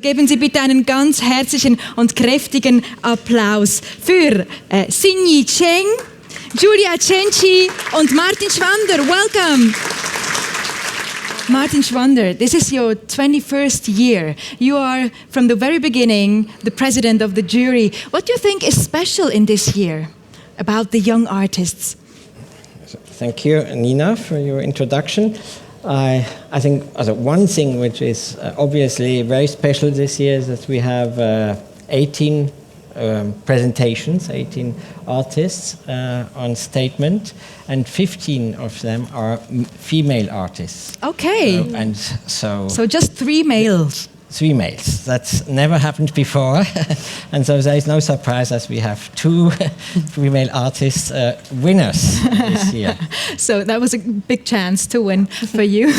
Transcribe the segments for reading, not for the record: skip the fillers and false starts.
Geben Sie bitte einen ganz herzlichen und kräftigen Applaus für Xinyi, Cheng, Giulia, Cenci und Martin Schwander. Welcome. Martin Schwander, this is your 21st year. You are, from the very beginning, the president of the jury. What do you think is special in this year about the young artists? Thank you, Nina, for your introduction. I think one thing which is obviously very special this year is that we have 18 presentations, 18 artists on statement, and 15 of them are female artists. Okay. So just 3 males. 3 males. That's never happened before. And so there is no surprise as we have 2 female artists winners this year. So that was a big chance to win for you.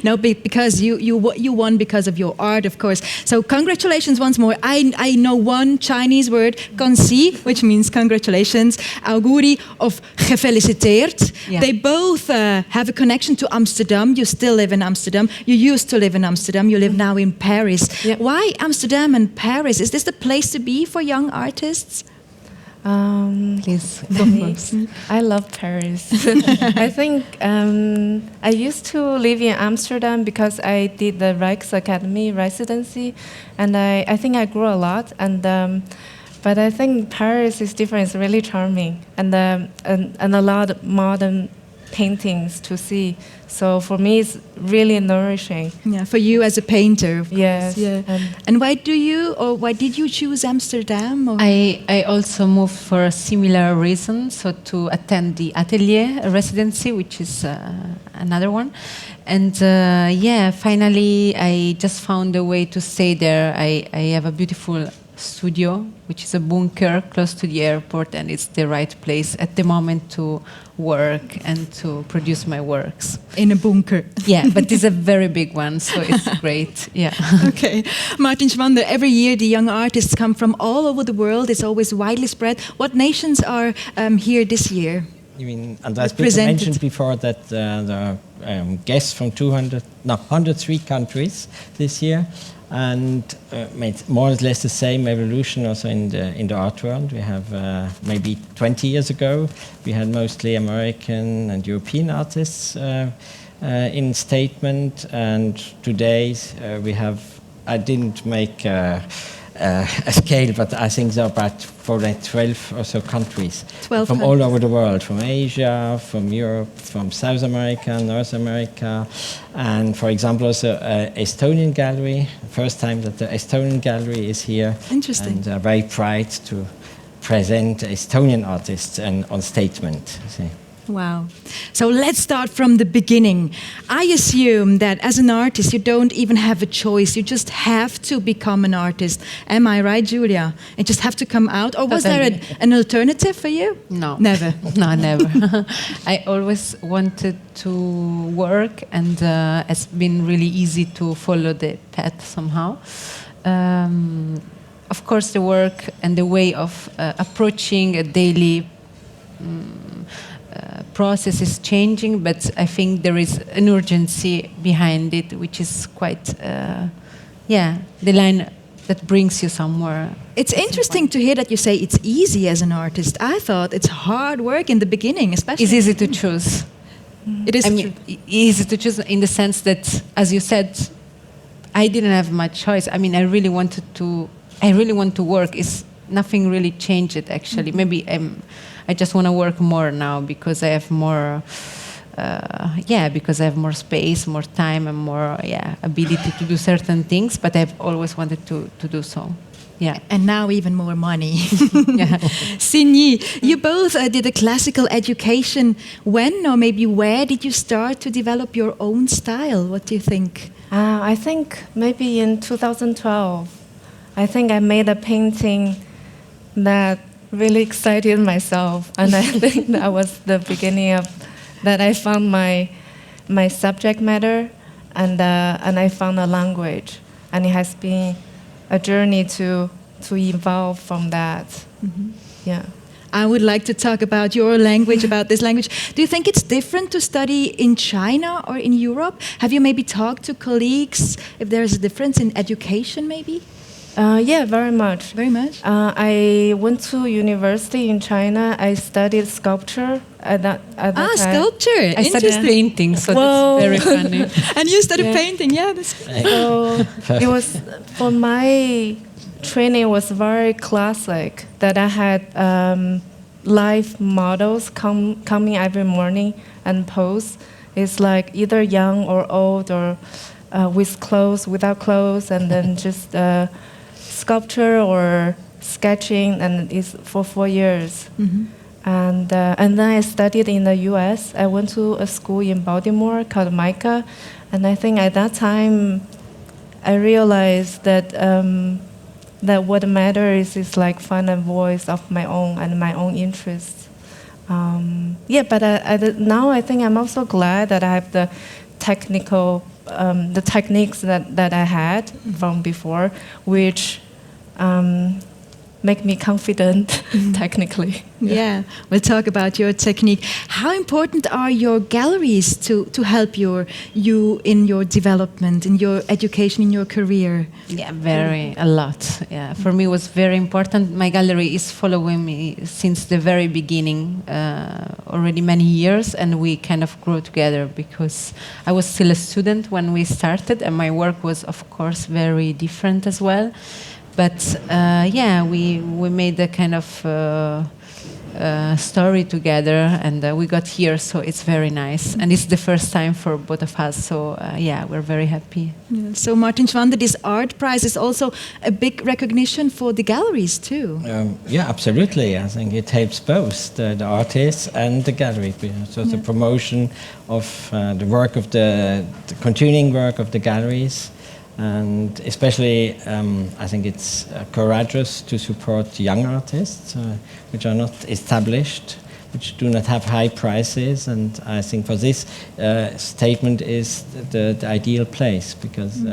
No, because you won because of your art, of course. So congratulations once more. I know one Chinese word, "konsi," which means congratulations. Auguri of gefeliciteerd. Yeah. They both have a connection to Amsterdam. You still live in Amsterdam. You used to live in Amsterdam. You live now in Paris. Yep. Why Amsterdam and Paris? Is this the place to be for young artists? Please, I love Paris. I think I used to live in Amsterdam because I did the Rijksacademy residency, and I think I grew a lot. But I think Paris is different. It's really charming, and a lot of modern paintings to see. So for me, it's really nourishing. Yeah, for you as a painter. Of yes. Course, yeah. And why did you choose Amsterdam? Or? I also moved for a similar reason, so to attend the atelier residency, which is another one. And finally, I just found a way to stay there. I have a beautiful studio, which is a bunker close to the airport, and it's the right place at the moment to work and to produce my works. In a bunker. Yeah, but it's a very big one, so it's great. Yeah. Okay. Martin Schwander, every year the young artists come from all over the world. It's always widely spread. What nations are here this year? You mean, and as Peter mentioned before, that there are guests from 103 countries this year, and made more or less the same evolution also in the art world. We have maybe 20 years ago, we had mostly American and European artists in statement, and today we have, I didn't make a scale, but I think there are about 12 or so countries from all over the world, from Asia, from Europe, from South America, North America, and for example also Estonian gallery. First time that the Estonian gallery is here. Interesting. And very proud to present Estonian artists on statement. See. Wow. So let's start from the beginning. I assume that as an artist, you don't even have a choice. You just have to become an artist. Am I right, Giulia? And just have to come out? Or was there an alternative for you? No. Never? No, never. I always wanted to work, and it's been really easy to follow the path somehow. Of course, the work and the way of approaching a daily process is changing, but I think there is an urgency behind it, which is quite, the line that brings you somewhere. It's interesting to hear that you say it's easy as an artist. I thought it's hard work in the beginning, especially. It's easy to choose. It is easy to choose in the sense that, as you said, I didn't have much choice. I mean, I really want to work. Nothing really changed, actually. Maybe I just want to work more now because I have more, because I have more space, more time, and more, ability to do certain things. But I've always wanted to do so. Yeah. And now even more money. Yeah. Xinyi, you both did a classical education. When or maybe where did you start to develop your own style? What do you think? I think maybe in 2012. I think I made a painting that really excited myself, and I think that was the beginning of that. I found my subject matter, and I found a language, and it has been a journey to evolve from that. Mm-hmm. Yeah. I would like to talk about your language, about this language. Do you think it's different to study in China or in Europe? Have you maybe talked to colleagues if there is a difference in education, maybe? Yeah, very much. Very much? I went to university in China. I studied sculpture at that time. Sculpture. I studied painting, so Whoa. that's very funny. And you studied painting, yeah. That's So it was, for my training was very classic, that I had live models coming every morning and pose. It's like either young or old or with clothes, without clothes, and then just sculpture or sketching, and it's for 4 years. Mm-hmm. And then I studied in the U.S. I went to a school in Baltimore called MICA, and I think at that time I realized that that what matters is like find a voice of my own and my own interests. But now I think I'm also glad that I have the technical, the techniques that I had from before, which make me confident technically. Yeah, we'll talk about your technique. How important are your galleries to help you in your development, in your education, in your career? Yeah, a lot. Yeah, for me it was very important. My gallery is following me since the very beginning, already many years, and we kind of grew together because I was still a student when we started, and my work was, of course, very different as well. But we made a kind of story together, and we got here, so it's very nice. And it's the first time for both of us, so we're very happy. Yeah. So Martin Schwander, this art prize is also a big recognition for the galleries too. Absolutely. I think it helps both the artists and the gallery. So the promotion of the work of the continuing work of the galleries. And especially, I think it's courageous to support young artists, which are not established, which do not have high prices. And I think for this statement is the ideal place, because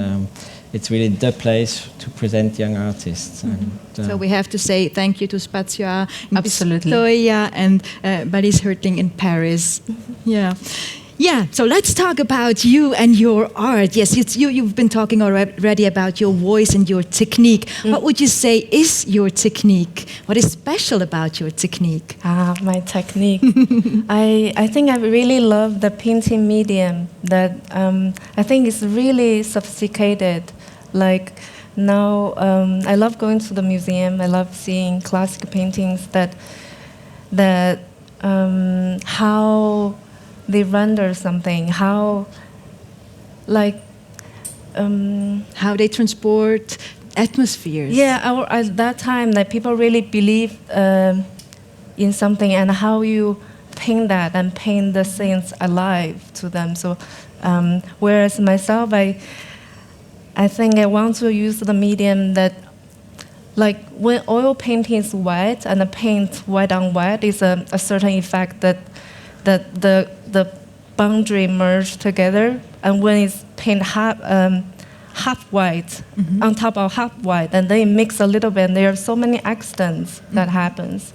it's really the place to present young artists. And, so we have to say thank you to Spazio A in Absolutely. Pistoia and Baloise Hurting in Paris. Yeah. Yeah, so let's talk about you and your art. Yes, you've been talking already about your voice and your technique. What would you say is your technique? What is special about your technique? My technique. I think I really love the painting medium. That I think it's really sophisticated. Like now, I love going to the museum. I love seeing classic paintings. That how they render something, how they transport atmospheres. Yeah, at that time, that people really believe in something, and how you paint that and paint the scenes alive to them. So, whereas myself, I think I want to use the medium that, like when oil painting is wet and the paint white on white, is a certain effect that the boundary merge together, and when it's paint half white on top of half white, and they mix a little bit, and there are so many accidents that happens,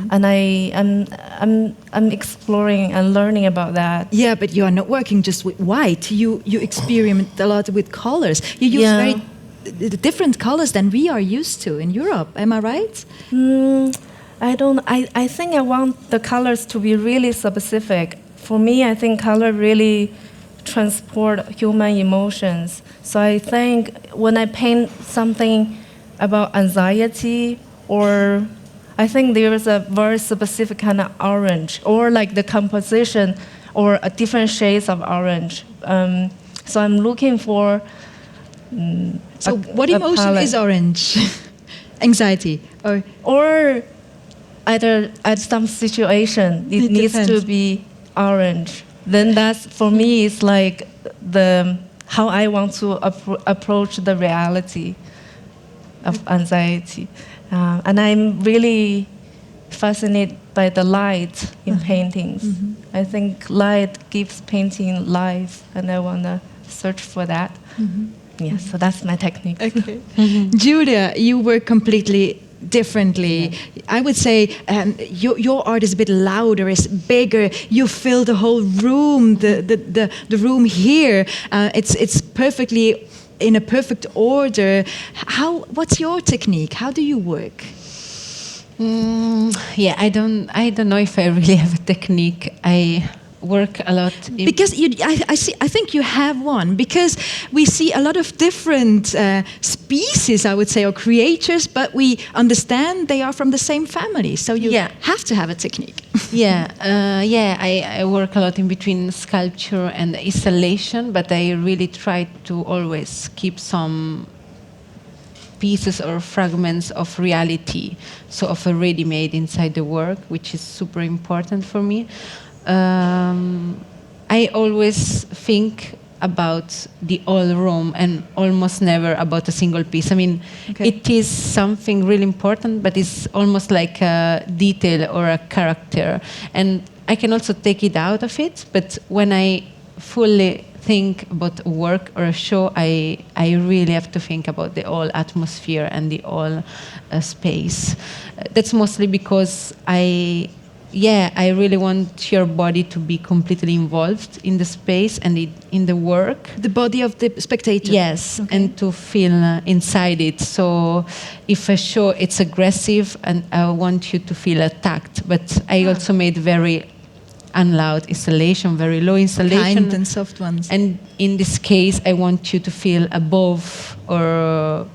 and I'm exploring and learning about that. Yeah, but you are not working just with white. You experiment a lot with colors. You use very different colors than we are used to in Europe. Am I right? I think I want the colors to be really specific. For me, I think color really transport human emotions. So I think when I paint something about anxiety, or I think there is a very specific kind of orange, or like the composition, or a different shades of orange. So I'm looking for. So what emotion is orange? Anxiety, or at some situation it needs to be orange. Then that's, for me, it's like how I want to approach the reality of anxiety, and I'm really fascinated by the light in paintings. I think light gives painting life, and I want to search for that. Yeah, so that's my technique. Okay. Giulia, you were completely differently. I would say your art is a bit louder, is bigger. You fill the whole room, the room here. It's perfectly in a perfect order. What's your technique? How do you work? Yeah, I don't know if I really have a technique. I work a lot because I think you have one, because we see a lot of different species, I would say, or creatures, but we understand they are from the same family, so you have to have a technique. I work a lot in between sculpture and installation, but I really try to always keep some pieces or fragments of reality, so of a ready-made inside the work, which is super important for me. I always think about the whole room and almost never about a single piece. I mean, it is something really important, but it's almost like a detail or a character. And I can also take it out of it, but when I fully think about a work or a show, I really have to think about the whole atmosphere and the whole space. That's mostly because I really want your body to be completely involved in the space and in the work. The body of the spectator. Yes, and to feel inside it. So if a show, it's aggressive, and I want you to feel attacked. But I also made very unloud installation, very low installation. Kind and soft ones. And in this case, I want you to feel above or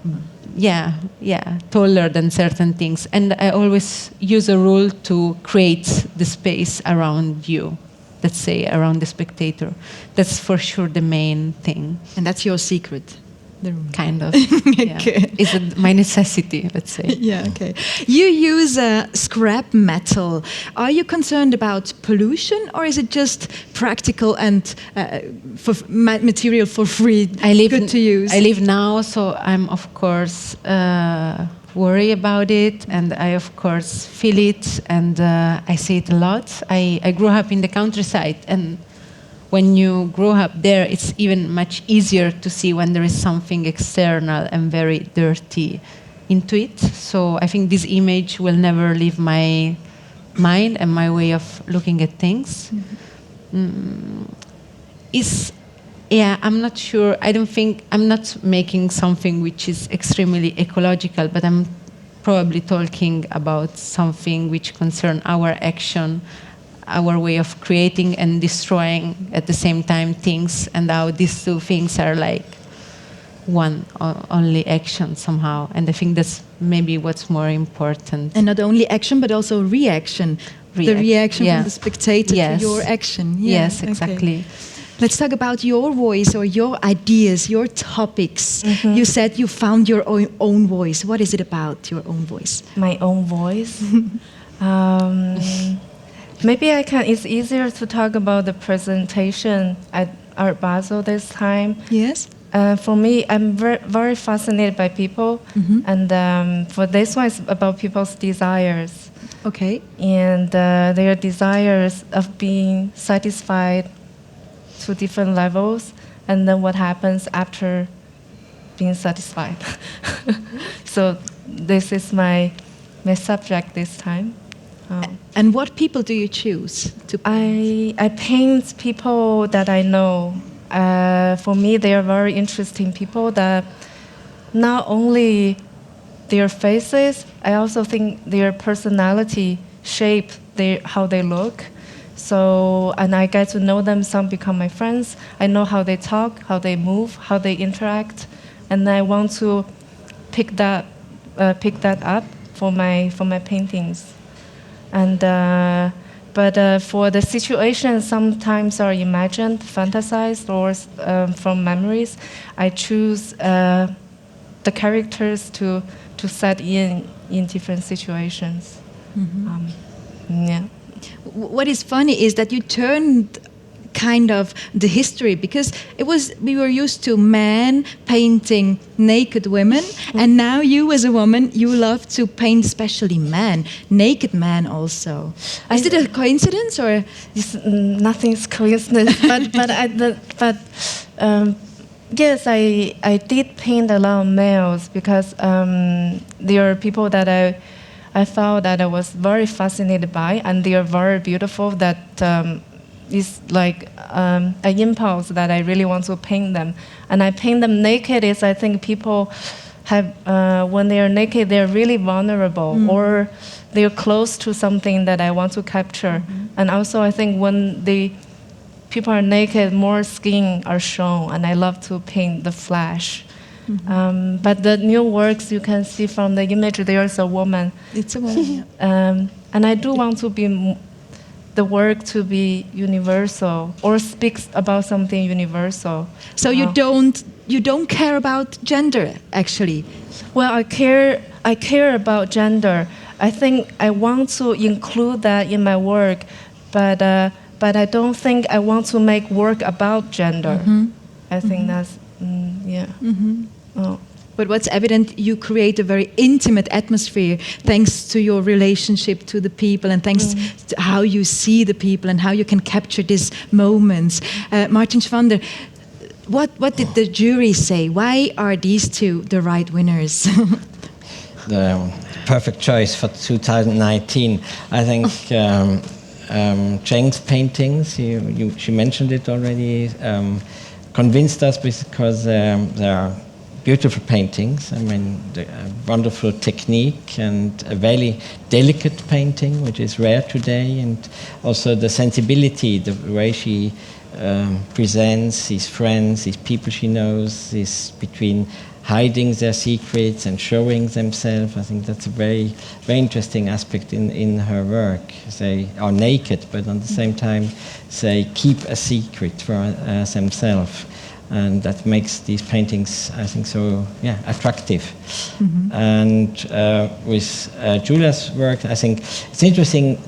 taller than certain things. And I always use a rule to create the space around you, let's say, around the spectator. That's for sure the main thing. And that's your secret? The room. Kind of. It's my necessity, let's say. Yeah, okay. You use scrap metal. Are you concerned about pollution, or is it just practical and for material for free, good to use? I live now, so I'm, of course, worry about it, and I, of course, feel it, and I see it a lot. I grew up in the countryside, and when you grow up there, it's even much easier to see when there is something external and very dirty into it. So I think this image will never leave my mind and my way of looking at things. I'm not sure. I'm not making something which is extremely ecological, but I'm probably talking about something which concerns our action, our way of creating and destroying at the same time things, and how these two things are like one only action somehow. And I think that's maybe what's more important. And not only action, but also reaction. The reaction from the spectator to your action. Yeah. Yes, exactly. Okay. Let's talk about your voice or your ideas, your topics. You said you found your own voice. What is it about, your own voice? My own voice? Maybe it's easier to talk about the presentation at Art Basel this time. Yes. For me, I'm very, very fascinated by people. And for this one, it's about people's desires. Okay. And their desires of being satisfied to different levels, and then what happens after being satisfied. So this is my subject this time. And what people do you choose to paint? I paint people that I know. For me, they are very interesting people that not only their faces, I also think their personality shape how they look. So, and I get to know them. Some become my friends. I know how they talk, how they move, how they interact, and I want to pick that up for my paintings. And but for the situations, sometimes are imagined, fantasized, or from memories. I choose the characters to set in different situations. What is funny is that you turned kind of the history, because we were used to men painting naked women, and now you as a woman, you love to paint especially men, naked men also. Is it a coincidence, or nothing's coincidence? but Yes, I did paint a lot of males because there are people that I felt that I was very fascinated by, and they are very beautiful. That is like an impulse that I really want to paint them, and I paint them naked. Is I think people have when they are naked, they are really vulnerable, or they are close to something that I want to capture, and also I think when people are naked, more skin are shown, and I love to paint the flesh. But the new works, you can see from the image, there's a woman. It's a woman. Yeah. And I do want to be the work to be universal or speaks about something universal. So you don't care about gender, actually. Well, I care about gender. I think I want to include that in my work, but I don't think I want to make work about gender. I think that's, yeah. Oh. But what's evident, you create a very intimate atmosphere thanks to your relationship to the people and thanks to how you see the people and how you can capture these moments. Martin Schwander, what did the jury say? Why are these two the right winners? The perfect choice for 2019. I think Cheng's paintings, she mentioned it already, convinced us because they are beautiful paintings. I mean, wonderful technique and a very delicate painting, which is rare today, and also the sensibility, the way she presents his friends, his people she knows, is between hiding their secrets and showing themselves. I think that's a very, very interesting aspect in her work. They are naked, but at the same time, they keep a secret for themselves. And that makes these paintings, I think, so attractive. And with Giulia's work, I think it's interesting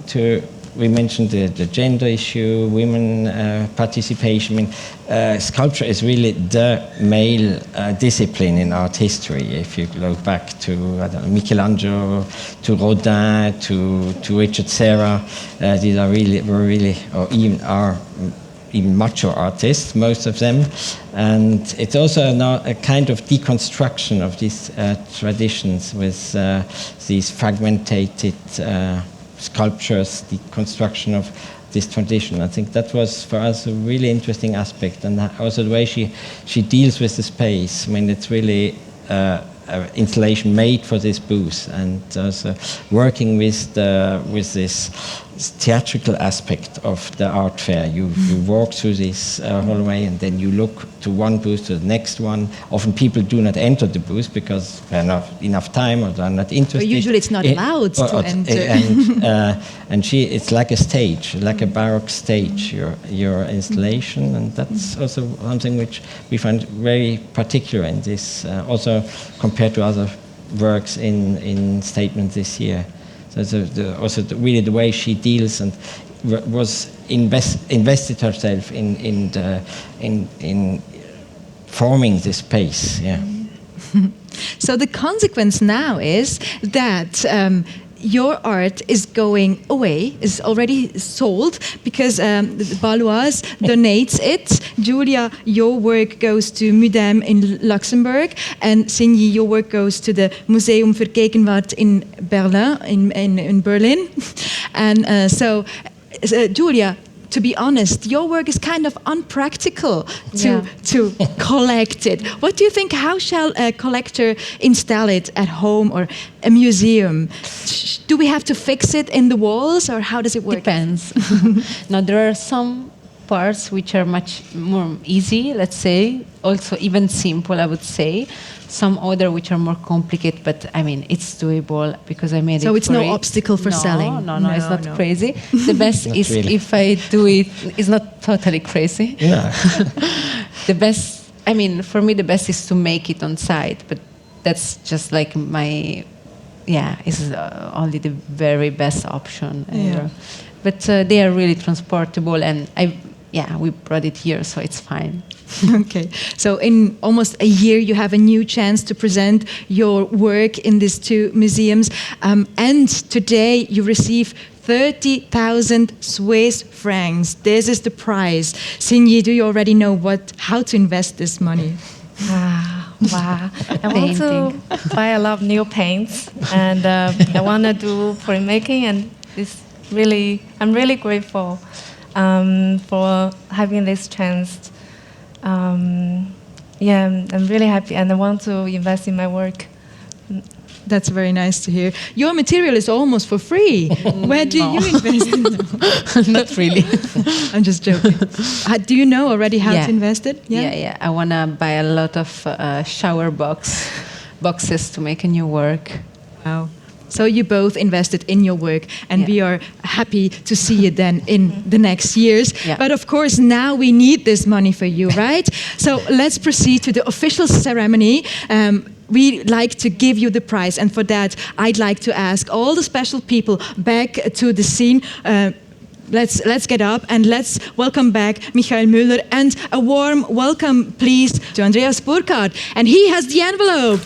we mentioned the gender issue, women participation. I mean, sculpture is really the male discipline in art history. If you look back to Michelangelo, to Rodin, to Richard Serra, these were really, or even are even macho artists, most of them. And it's also now a kind of deconstruction of these traditions with these fragmented sculptures, the construction of this tradition. I think that was for us a really interesting aspect, and also the way she deals with the space. I mean, it's really an installation made for this booth, and also working with this theatrical aspect of the art fair. You walk through this hallway, and then you look to one booth to the next one. Often people do not enter the booth because they have not enough time or they're not interested. But usually it's not allowed to enter. And it's like a stage, like a baroque stage, your installation, and that's also something which we find very particular in this, also compared to other works in Statement this year. So also really the way she deals and was invested herself in forming this space. Yeah. So the consequence now is that your art is going away, is already sold, because Baloise donates it. Giulia, your work goes to Mudem in Luxembourg, and Xinyi, your work goes to the Museum für Gegenwart in Berlin, in Berlin. And so, Giulia, to be honest, your work is kind of unpractical to collect it. What do you think? How shall a collector install it at home or a museum? Do we have to fix it in the walls, or how does it work? Depends. Now, there are some parts which are much more easy, let's say, also even simple, I would say. Some other which are more complicated, but I mean, it's doable because I made it. So it's no obstacle for selling? No, it's not crazy. The best is really. If I do it, it's not totally crazy. Yeah. The best, I mean, for me, the best is to make it on site, but that's just like it's only the very best option. Yeah. But they are really transportable, and we brought it here, so it's fine. Okay, so in almost a year you have a new chance to present your work in these two museums, and today you receive 30,000 Swiss francs. This is the prize. Xinyi, do you already know how to invest this money? Wow. I want to buy a lot of new paints, and I want to do printmaking, and I'm really grateful for having this chance. I'm really happy, and I want to invest in my work. That's very nice to hear. Your material is almost for free. Where do you invest in? Not really. I'm just joking. Do you know already how to invest it? Yeah. I want to buy a lot of shower boxes to make a new work. Wow. So you both invested in your work, and we are happy to see you then in the next years. Yeah. But of course, now we need this money for you, right? So let's proceed to the official ceremony. We'd like to give you the prize, and for that, I'd like to ask all the special people back to the scene. Let's get up and let's welcome back Michael Müller, and a warm welcome, please, to Andreas Burkhardt. And he has the envelope.